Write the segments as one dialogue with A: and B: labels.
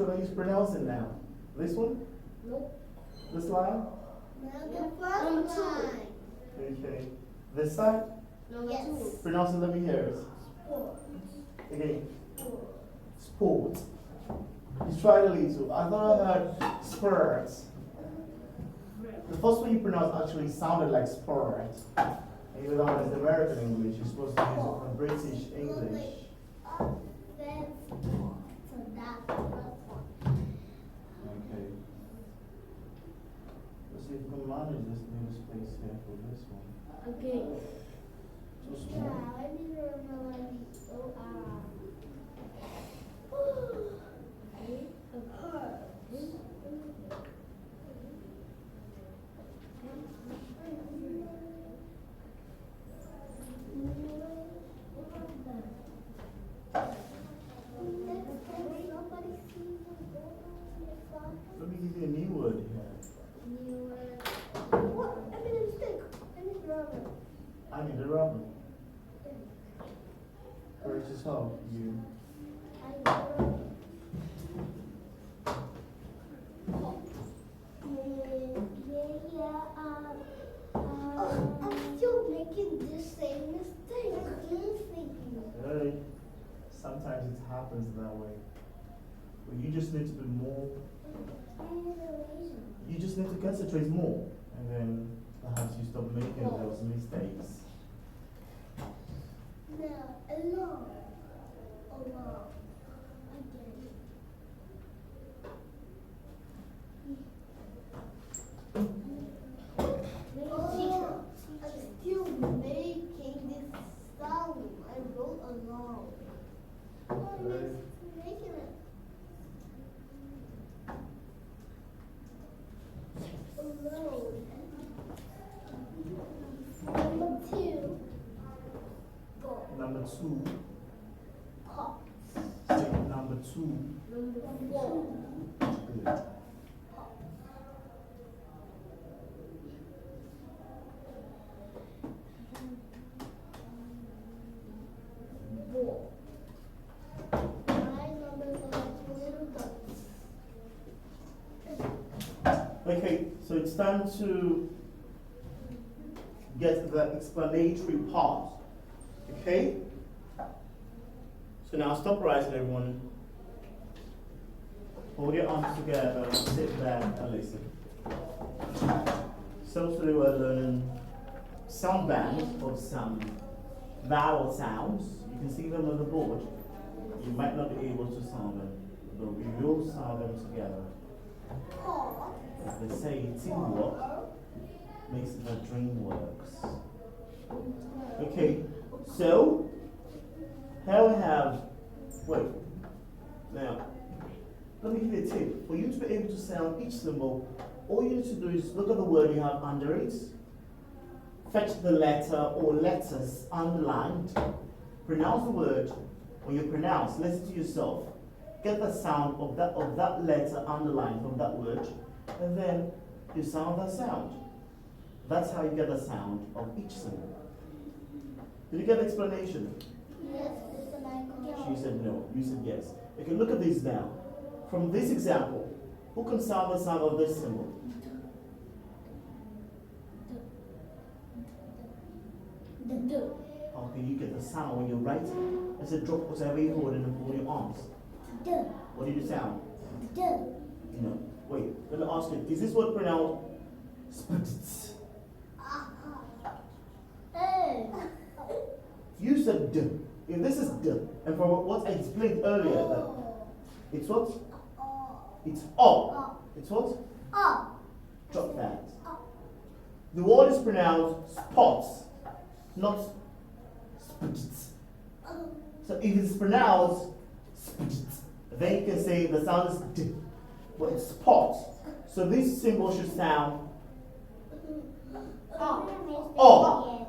A: Which one are you pronouncing now? This one?
B: Nope.
A: This line?
B: Number two.
A: Okay. This side?
B: Number two.
A: Pronounce it, let me hear it. Again. Sport. You tried a little. I thought I heard spurs. The first one you pronounced actually sounded like sport. And you thought it's American English. You're supposed to use it from British English. Okay. Let's see if we can manage this little space here for this one.
B: Okay.
A: Too small.
B: I need to remember the OR.
A: Let me give you a new word here.
B: New word. What? I made a mistake. I need rubber.
A: I need a rubber. Where's his help? You.
B: I need rubber. I'm still making the same mistake.
A: Hey, sometimes it happens that way. But you just need to be more. You just need to concentrate more, and then perhaps you stop making those mistakes.
B: Now, alone. Alone. I get it. Teacher, I'm still making this sound. I wrote along.
A: Okay.
B: Making it. Alone. Number two. Go.
A: Number two.
B: Pop.
A: Say number two.
B: Number four.
A: Good.
B: Ball. My numbers are like little dots.
A: Okay, so it's time to get to the explanatory part. Okay? So now stop writing, everyone. Hold your arms together, sit back and listen. So today we're learning sound bands of some vowel sounds. You can see them on the board. You might not be able to sound them, but we will sound them together. As they say, teamwork makes the dream works. Okay, so here we have, wait, now, let me give you a tip. For you to be able to sound each symbol, all you need to do is look at the word you have under it, fetch the letter or letters underlined, pronounce the word. When you pronounce, listen to yourself, get the sound of that letter underlined from that word, and then you sound that sound. That's how you get the sound of each symbol. Did you get the explanation?
B: Yes, it's a microphone.
A: She said no. You said yes. Okay, look at this now. From this example, who can sound the sound of this symbol?
B: The D.
A: How can you get the sound when you're writing? I said drop whatever you hold and hold your arms.
B: D.
A: What did you sound?
B: D.
A: You know. Wait, let me ask you, is this word pronounced spitz? You said D. If this is D, and from what I explained earlier, that it's what? It's O. It's what? Drop that. The word is pronounced spots, not spitz. So if it's pronounced spitz, then you can say the sound is D. But it's spots. So this symbol should sound O.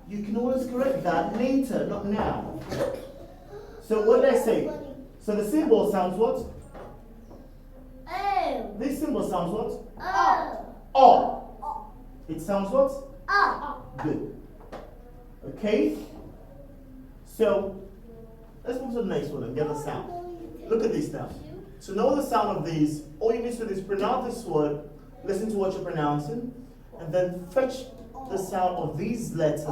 A: You can always correct that later, not now. So what did I say? So the symbol sounds what? This symbol sounds what? O. It sounds what? Good. Okay? So let's move to the next one and get the sound. Look at this now. To know the sound of these, all you need to do is pronounce this word, listen to what you're pronouncing, and then fetch the sound of these letters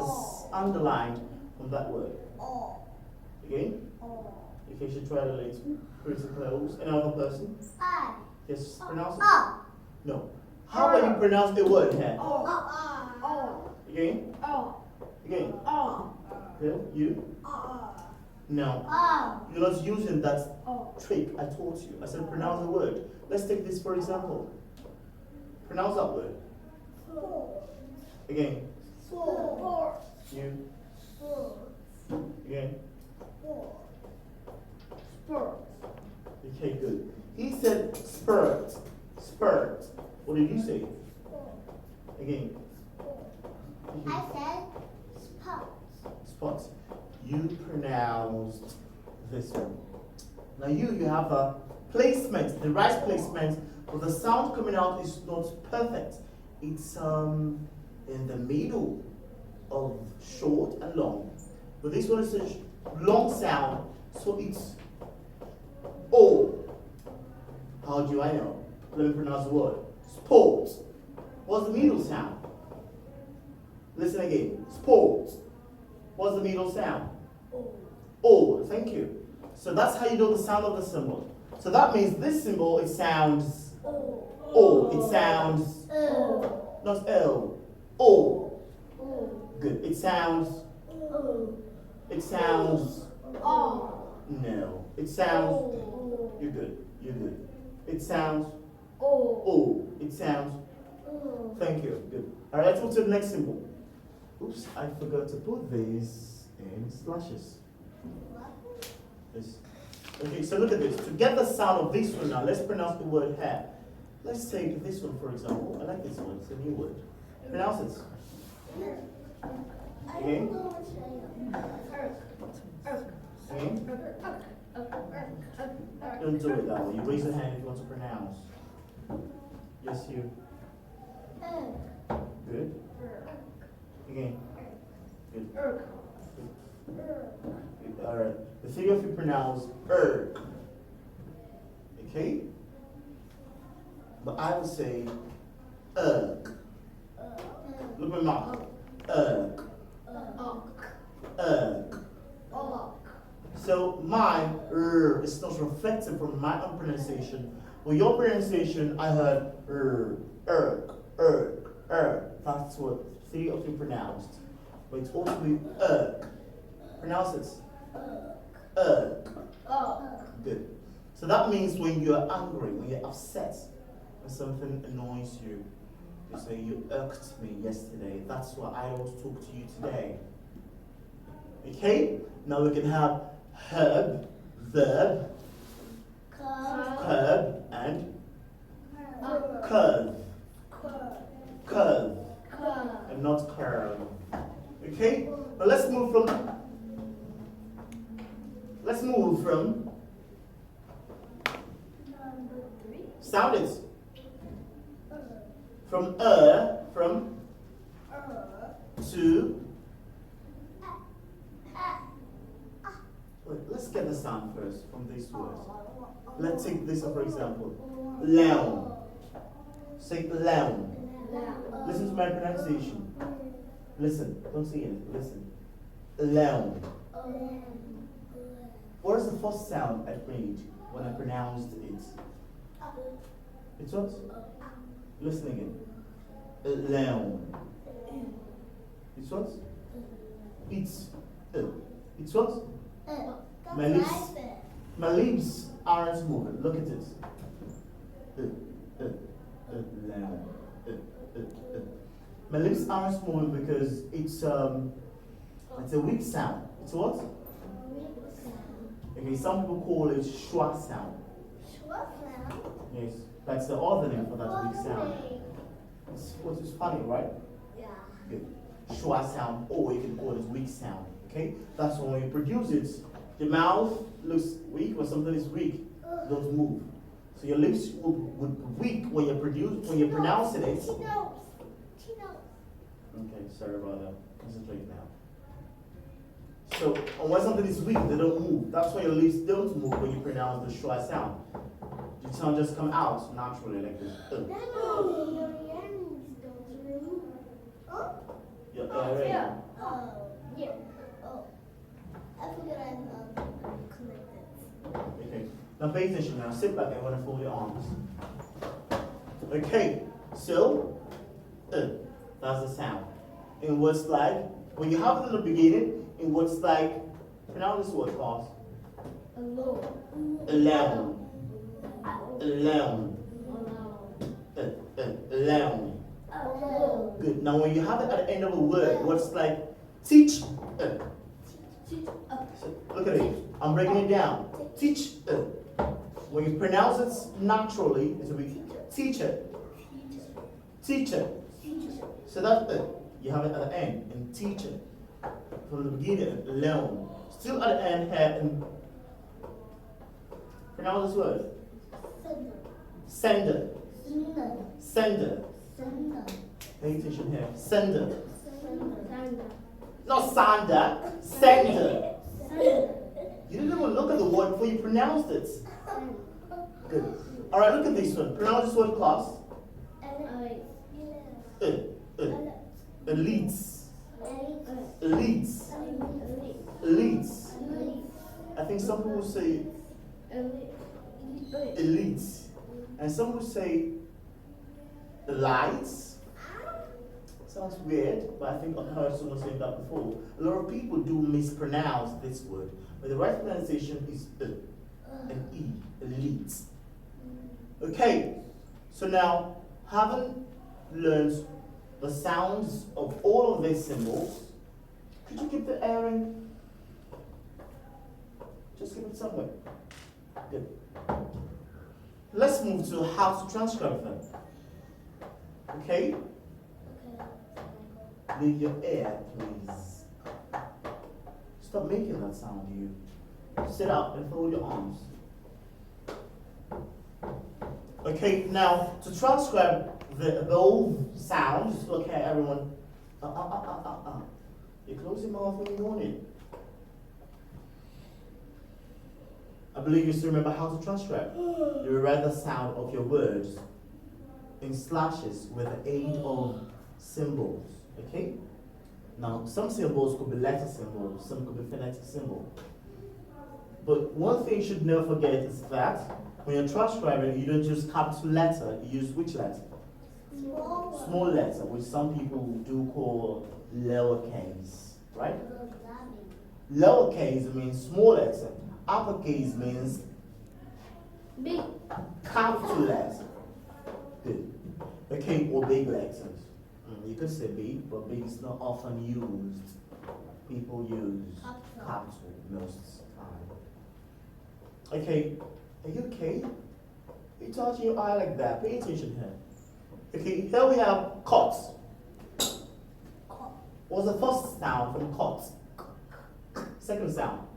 A: underlined from that word. Okay? Okay, you should try to relate pretty close. Another person? Yes, pronounce it. No. How about you pronounce the word here? Again? Again? Okay, you? No. You're not using that trick I taught you. I said pronounce the word. Let's take this for example. Pronounce that word. Again. You. Again. Okay, good. He said spurt. Spurt. What did you say? Again.
B: I said spots.
A: Spots. You pronounced this one. Now you have a placement, the right placement, but the sound coming out is not perfect. It's in the middle of short and long. But this one is a long sound, so it's O. How do I know? Let me pronounce the word. Sport. What's the middle sound? Listen again. Sport. What's the middle sound? O. Thank you. So that's how you know the sound of the symbol. So that means this symbol, it sounds O. It sounds not L. O. Good. It sounds no. It sounds you're good. You're good. It sounds O. It sounds thank you. Good. Alright, let's move to the next symbol. Oops, I forgot to put these in slashes. Yes. Okay, so look at this. To get the sound of this one now, let's pronounce the word hair. Let's take this one for example. I like this one, it's a new word. Pronounce it. Again. Again. Don't do it that way. You raise your hand if you want to pronounce. Yes, you. Good. Again. Good. Good. Alright. The thing if you pronounce okay? But I would say Look at my mouth. So my is not reflective from my own pronunciation. With your pronunciation, I heard That's what three of you pronounced. But it's also be Pronounce it. Good. So that means when you're angry, when you're upset, when something annoys you, you say you irked me yesterday. That's why I want to talk to you today. Okay? Now we can have herb, verb, curb, and curve. Curve. And not curve. Okay? Now let's move from
B: Number 3.
A: sound it. From to wait, let's get the sound first from these words. Let's take this for example. Lawn. Say lawn. Listen to my pronunciation. Listen, don't say it. Listen. Lawn. What is the first sound I made when I pronounced it? It's what? Listen again. Lawn. It's what? It's what? My lips aren't moving. Look at this. Lawn. My lips aren't moving because it's a weak sound. It's what? Okay, some people call it schwa sound. Yes, that's the other name for that weak sound. It's funny, right?
B: Yeah.
A: Good. Schwa sound, or you can call it weak sound. Okay? That's when you produce it, your mouth looks weak when something is weak. Don't move. So your lips would be weak when you're pronouncing it. Okay, sorry about that. Concentrate now. So when something is weak, they don't move. That's why your lips don't move when you pronounce the schwa sound. the sound just come out naturally like this.
B: Then your earrings don't ring. Oh?
A: Your
B: Oh,
A: earring.
B: yeah. Yeah. Oh. I forgot I'm connected.
A: Okay. Now pay attention now. Sit back and want to fold your arms. Okay. So, that's the sound. In words like, when you have it in the beginning, in words like, pronounce this word fast.
B: Alone.
A: Alone. Alone. Alone.
B: Alone.
A: Good. Now when you have it at the end of a word, what's like teach. So look at it. I'm breaking it down. Teach. When you pronounce it naturally, it will be teacher. Teacher. So that's it. You have it at the end in teacher. From the beginning, alone. Still at the end here and pronounce this word. Sender. Sender. Pay attention here. Sender. Not sander. Sender. You didn't even look at the word before you pronounced it. Good. Alright, look at this one. Pronounce this word, class. Elites. Elites. Elites. I think some people say elites. And some will say lights. Sounds weird, but I think I've heard someone say that before. A lot of people do mispronounce this word, but the right pronunciation is an E, elite. Okay, so now, having learned the sounds of all of these symbols, could you keep the airing? Just keep it somewhere. Good. Let's move to how to transcribe them. Okay? Leave your ear, please. Stop making that sound, you. Sit up and fold your arms. Okay, now to transcribe the above sounds, okay, everyone. You close your mouth when you want it. I believe you still remember how to transcribe. You write the sound of your words in slashes with the aid of symbols. Okay? Now, some symbols could be letter symbols, some could be phonetic symbols. But one thing you should never forget is that when you're transcribing, you don't use capital letter, you use which letter? Small letter, which some people do call lowercase, right? Lowercase means small letter. Uppercase means
B: Big.
A: capital letter. Good. Okay, or big letters. You could say big, but big is not often used. People use capital most time. Okay, are you okay? You're touching your eye like that. Pay attention here. Okay, here we have cot. What's the first sound from cot? Second sound.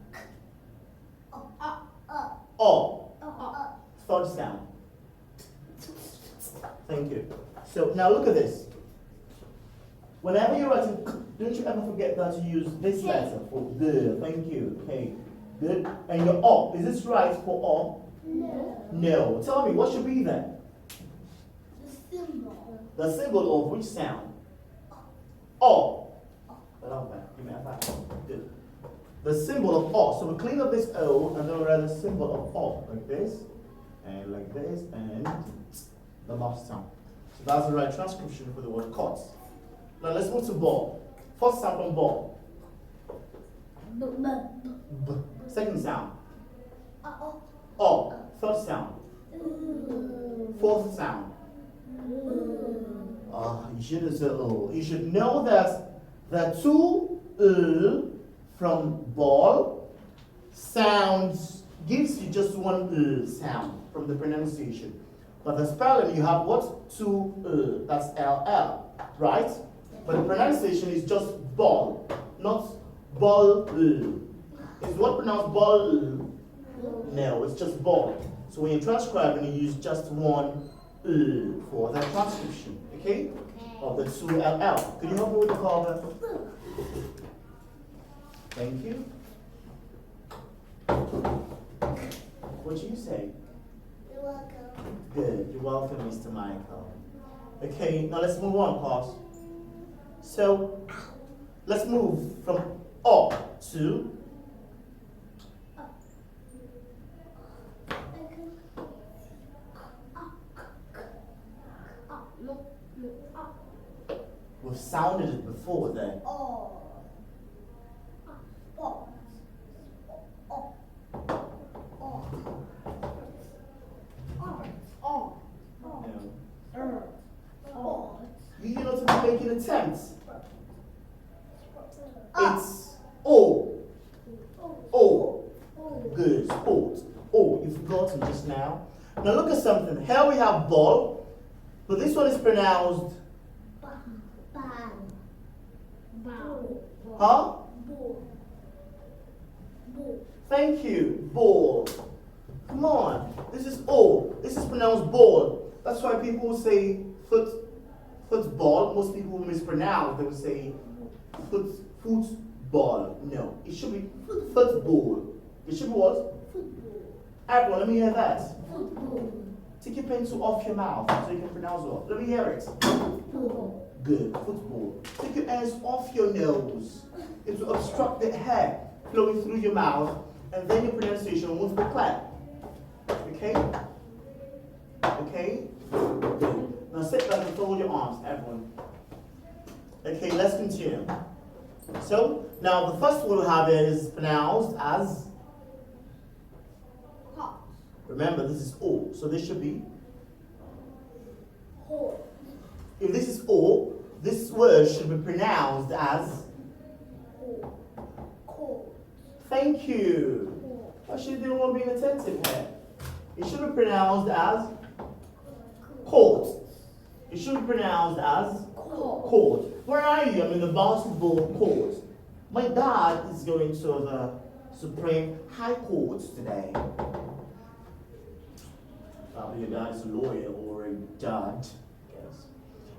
A: O. Third sound. Thank you. So now look at this. Whenever you're writing, don't you ever forget that you use this letter for good. Thank you. Okay. Good. And your O. Is this right for O?
B: No.
A: No. Tell me, what should be then?
B: The symbol.
A: The symbol of which sound? O. I love that. Give me a five. Good. The symbol of O. So we clean up this O and then we write the symbol of O. Like this, and like this, and the last sound. So that's the right transcription for the word cot. Now let's move to ball. First sound from ball. B. Second sound. O. Third sound. Fourth sound. You shouldn't say O. You should know that the two from ball sounds gives you just one sound from the pronunciation. But the spelling you have what? Two that's LL, right? But the pronunciation is just ball, not ball. Is what pronounced ball? No, it's just ball. So when you're transcribing, you use just one for the transcription, okay? Of the two LL. Could you help me with the cover? Thank you. What do you say?
B: You're welcome.
A: Good. You're welcome, Mr. Michael. Okay, now let's move on, class. So let's move from up to
B: No, no,
A: we've sounded it before there.
B: oh. Oh. Oh. Oh. Oh.
A: No.
B: Oh.
A: You're not making attempts. It's O. O. Good. Sport. Oh, you've forgotten just now. Now look at something. Here we have ball, but this one is pronounced huh? Thank you. Ball. Come on. This is O. This is pronounced ball. That's why people say football. Most people mispronounce. They would say football. No. It should be football. It should be what? Everyone, let me hear that. Take your pencil off your mouth so you can pronounce it. Let me hear it. Good. Football. Take your hands off your nose. It will obstruct the air flowing through your mouth, and then your pronunciation won't be clear. Okay? Okay? Good. Now sit back and fold your arms, everyone. Okay, let's continue. So, now the first one we have is pronounced as, remember this is O, so this should be, if this is O, this word should be pronounced as, thank you. Actually, they don't being attentive here. It should be pronounced as court. It should be pronounced as court. Where are you? I'm in the basketball court. My dad is going to the Supreme High Court today. Probably your dad is a lawyer or a judge, I guess.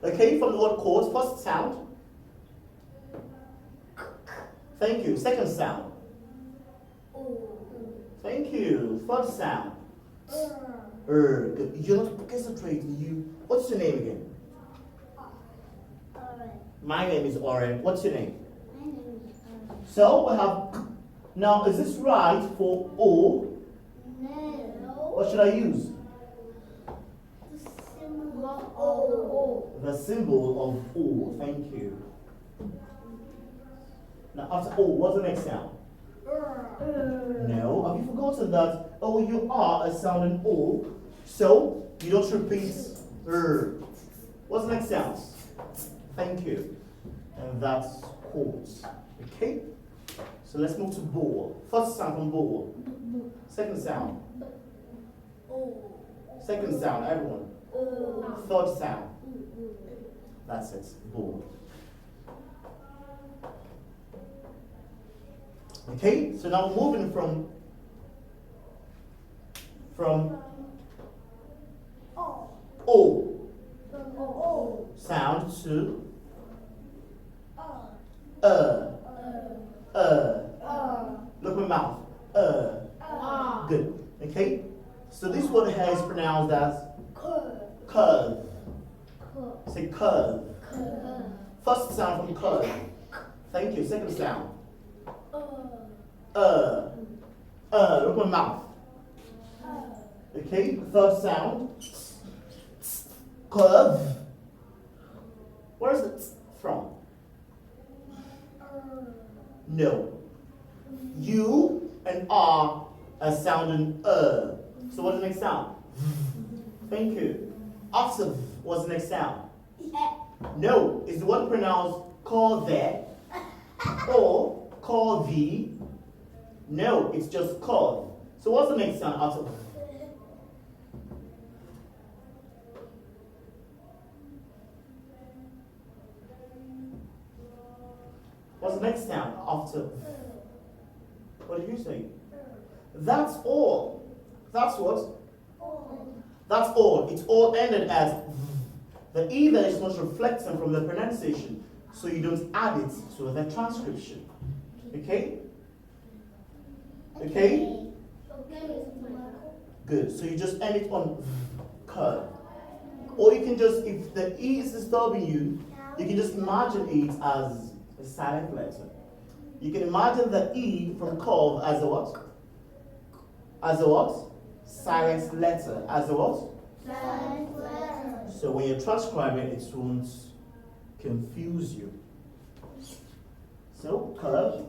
A: Okay, from the word court, first sound. Thank you. Second sound. Thank you. Third sound. Good. You're not concentrating. You. What's your name again? My name is Oren. What's your name? So we have. Now, is this right for O?
B: No.
A: What should I use?
B: The symbol O.
A: The symbol of O. Thank you. Now, after O, what's the next sound? No. Have you forgotten that O, you are a sound in O, so you don't repeat What's the next sound? Thank you. And that's chords. Okay? So let's move to ball. First sound from ball. Second sound. Second sound, everyone. Third sound. That's it. Ball. Okay? So now we're moving from O sound to look at my mouth. Good. Okay? So this word here is pronounced as curve. Say curve. First sound from curve. Thank you. Second sound. Look at my mouth. Okay? Third sound. Curve. Where is it from? No. U and R are sounding So what's the next sound? Thank you. After what's the next sound? No. Is the one pronounced call there or call the? No, it's just call. So what's the next sound after? What's the next sound after? What did you say? That's all. That's what? That's all. It's all ended as the E there is not reflecting from the pronunciation, so you don't add it to the transcription. Okay? Okay? Good. So you just end it on K. Or you can just, if the E is disturbing you, you can just imagine it as a silent letter. You can imagine the E from curve as a what? As a what? Silent letter. As a what?
B: Silent letter.
A: So when you're transcribing, it won't confuse you. So, curve.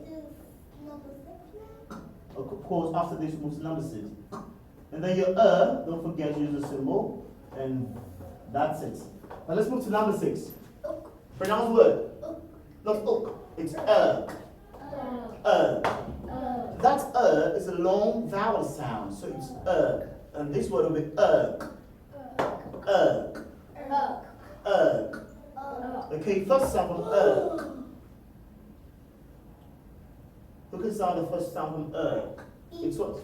A: Of course, after this moves to number 6. And then your don't forget to use the symbol. And that's it. Now let's move to number 6. Pronounce word. Not ook. It's That is a long vowel sound. So it's And this word will be Okay, first sound from Who can sound the first sound from It's what?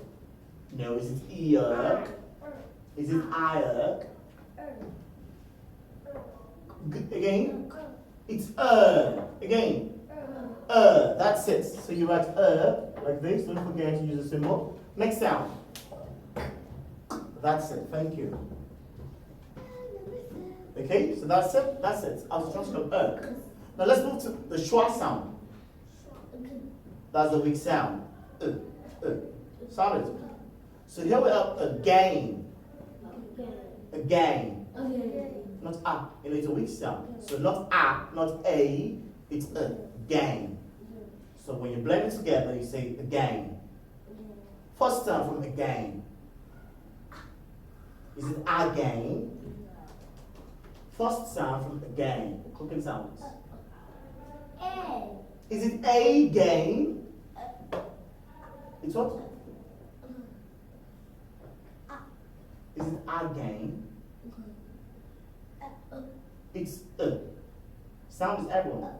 A: No, is it Is it Again? It's Again. That's it. So you write like this. Don't forget to use the symbol. Next sound. That's it. Thank you. Okay, so that's it. That's it. I'll transcribe Now let's move to the schwa sound. That's the weak sound. Sound it. So here we have again. Again. Not a. It's a weak sound. So not a, not a. It's again. So when you blend it together, you say again. First sound from again. Is it again? First sound from again. Cooking sounds. Is it again? It's what? Is it again? It's Sound is everyone.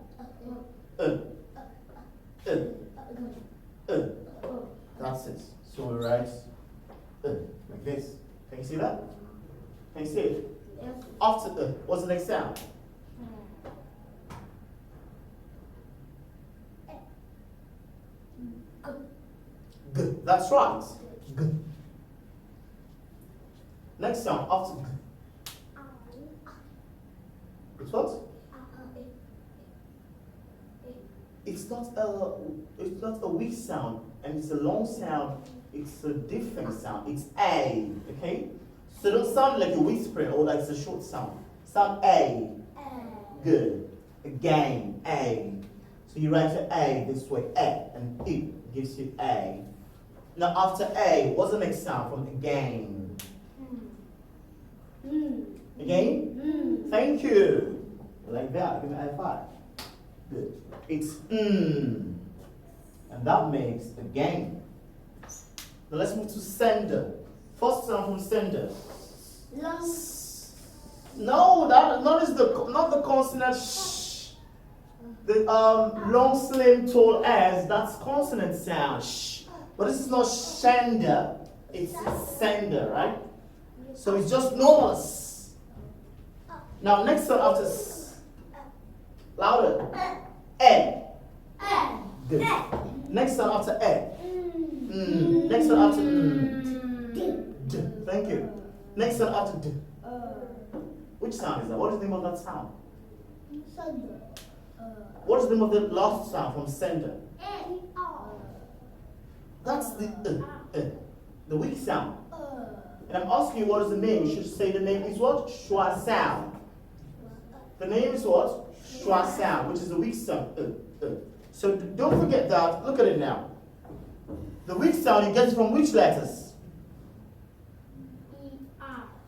A: That's it. So we write like this. Can you see that? Can you see it?
B: Yes.
A: After what's the next sound? G. That's right. G. Next sound after G. It's what? It's not a weak sound, and it's a long sound. It's a different sound. It's A, okay? So don't sound like a whispering or like it's a short sound. Sound A. Good. Again, A. So you write your A this way, A, and it gives you A. Now after A, what's the next sound from again? Again? Thank you. Like that, give me a high five. Good. It's and that makes again. Now let's move to sender. First sound from sender. No, that is not the consonant sh. The long slim tall s, that's consonant sound sh. But this is not shender, it's sender, right? So it's just normal s. Now next one after s. Louder. E. Good. Next one after E. Next one after D. Thank you. Next one after D. Which sound is that? What is the name of that sound?
B: Sender.
A: What is the name of the last sound from sender? That's the weak sound. And I'm asking you what is the name. You should say the name is what? Schwa sound. The name is what? Schwa sound, which is the weak sound. So don't forget that. Look at it now. The weak sound you get from which letters?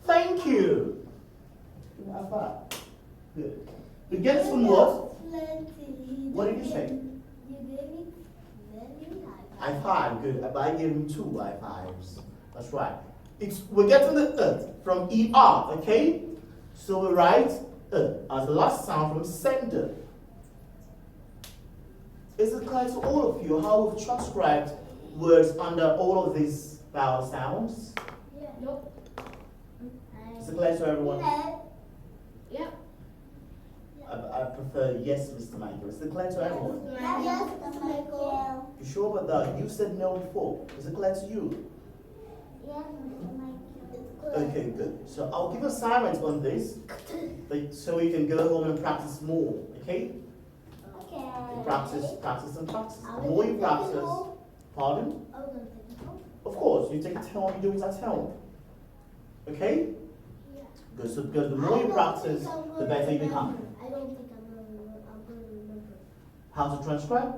A: Thank you. Good. You get it from what? What did you say? High five. Good. But I gave him 2 high fives. That's right. We're getting the from ER, okay? So we write as the last sound from sender. Is it clear to all of you how we've transcribed words under all of these vowel sounds?
B: Yeah. Nope.
A: Is it clear to everyone?
B: Yep.
A: I prefer yes, Mr. Michael. Is it clear to everyone?
B: Yes, Mr. Michael.
A: You sure about that? You said no before. Is it clear to you?
B: Yes, Mr. Michael.
A: Okay, good. So I'll give assignments on this, so you can go home and practice more. Okay?
B: Okay.
A: Practice, and practice.
B: Are
A: The
B: we
A: more you
B: gonna take it
A: practice,
B: home?
A: pardon?
B: Are we gonna take it home?
A: Of course, you take it home, you do it at home. Okay?
B: Yeah.
A: Good. So because the more you practice, the better you become.
B: I don't think I'm gonna remember.
A: How to transcribe?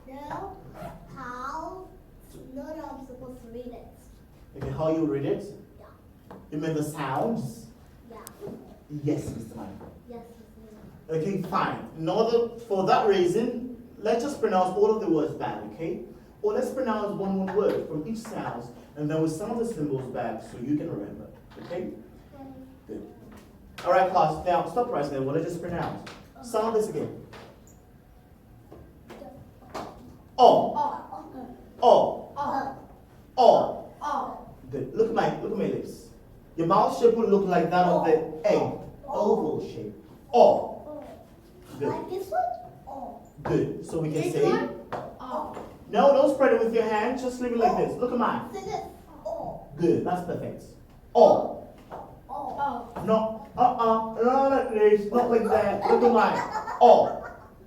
B: No. How? No, I'm supposed to read it.
A: Okay, how you read it?
B: Yeah.
A: You mean the sounds?
B: Yeah.
A: Yes, Mr. Mike.
B: Yes.
A: Okay, fine. In order for that reason, let's just pronounce all of the words back, okay? Or let's pronounce one word from each sound, and then we'll sound the symbols back so you can remember. Okay? Good. All right, class. Now stop right there. Well, let's just pronounce. Sound this again. Oh. Oh. Oh. Good. Look at my lips. Your mouth shape will look like that of the egg. Oval shape. Oh. Good.
B: Like this one? Oh.
A: Good. So we can
B: This
A: say.
B: one? Oh.
A: No, don't spread it with your hand. Just leave it like this. Look at mine.
B: Say this. Oh.
A: Good. That's perfect. Oh.
B: Oh.
A: No. Not like this. Not like that. Look at mine. Oh.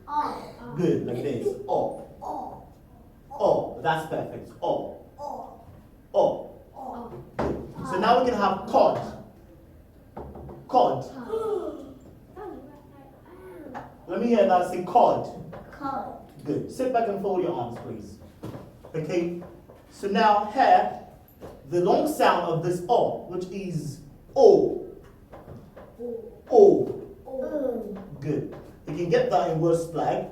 B: Oh.
A: Good. Like this. Oh.
B: Oh.
A: Oh. That's perfect. Oh.
B: Oh.
A: Oh.
B: Oh.
A: So now we can have cod. Cod. Let me hear that. Say cod.
B: Cod.
A: Good. Sit back and fold your arms, please. Okay. So now here, the long sound of this O, which is O. O.
B: Oh.
A: Good. You can get that in words like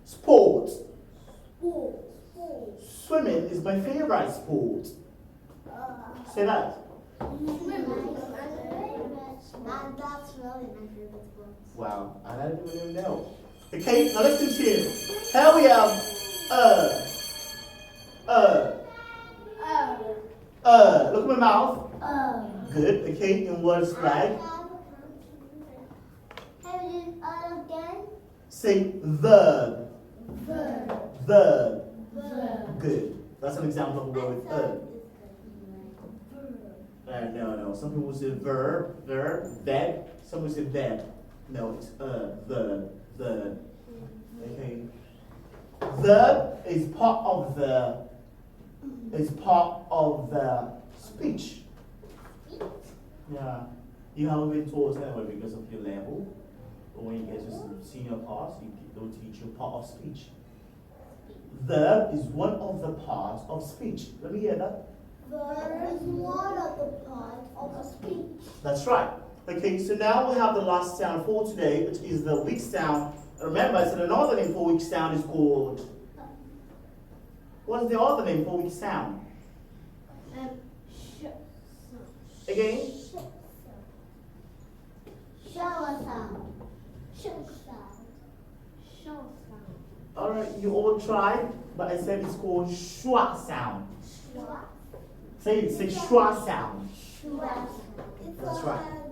A: sport.
B: Oh.
A: Swimming is my favorite sport. Say that.
B: That's really my favorite sport.
A: Wow, I didn't even know. Okay, now let's continue. Here we have look at my mouth. Good. Okay, in words like say verb. Verb. Good. That's an example of a word with no. Some people say verb, verb. Some people say verb. No, it's verb. Okay. Verb is part of the speech. Yeah. You haven't been taught anyway because of your level. But when you get to senior class, they'll teach you part of speech. Verb is one of the parts of speech. Let me hear that.
B: Verb is one of the parts of a speech.
A: That's right. Okay, so now we have the last sound for today, which is the weak sound. Remember, I said another name for weak sound is called. What is the other name for weak sound? Again?
B: Shower sound. Shower sound.
A: All right, you all tried, but I said it's called schwa sound. Say it, say schwa sound. That's right.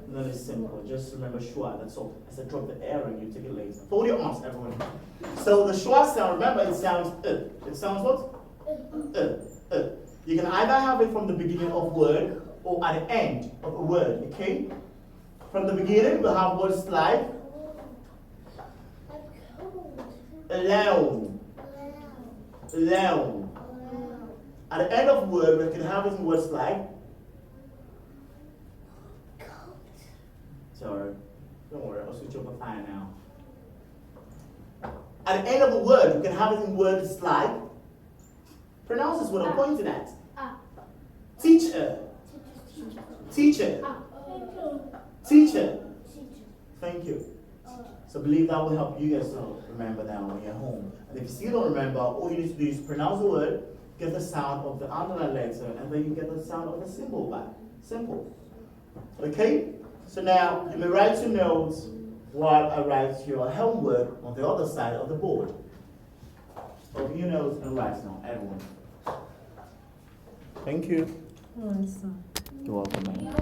A: No, it's simple. Just remember schwa, that's all. I said drop the air and you take it later. Fold your arms, everyone. So the schwa sound, remember, it sounds It sounds what? You can either have it from the beginning of word or at the end of a word, okay? From the beginning, we'll have words like alone. Alone. At the end of word, we can have it in words like. Sorry, don't worry, I'll switch up a fine now. At the end of a word, we can have it in words like. Pronounce this word I'm pointing at. Teacher. Teacher. Teacher. Thank you. So believe that will help you guys to remember that when you're home. And if you still don't remember, all you need to do is pronounce the word, get the sound of the underlined letter, and then you get the sound of the symbol back. Simple. Okay? So now you may write your notes while I write your homework on the other side of the board. Open your notes and write now, everyone. Thank you. You're welcome, man.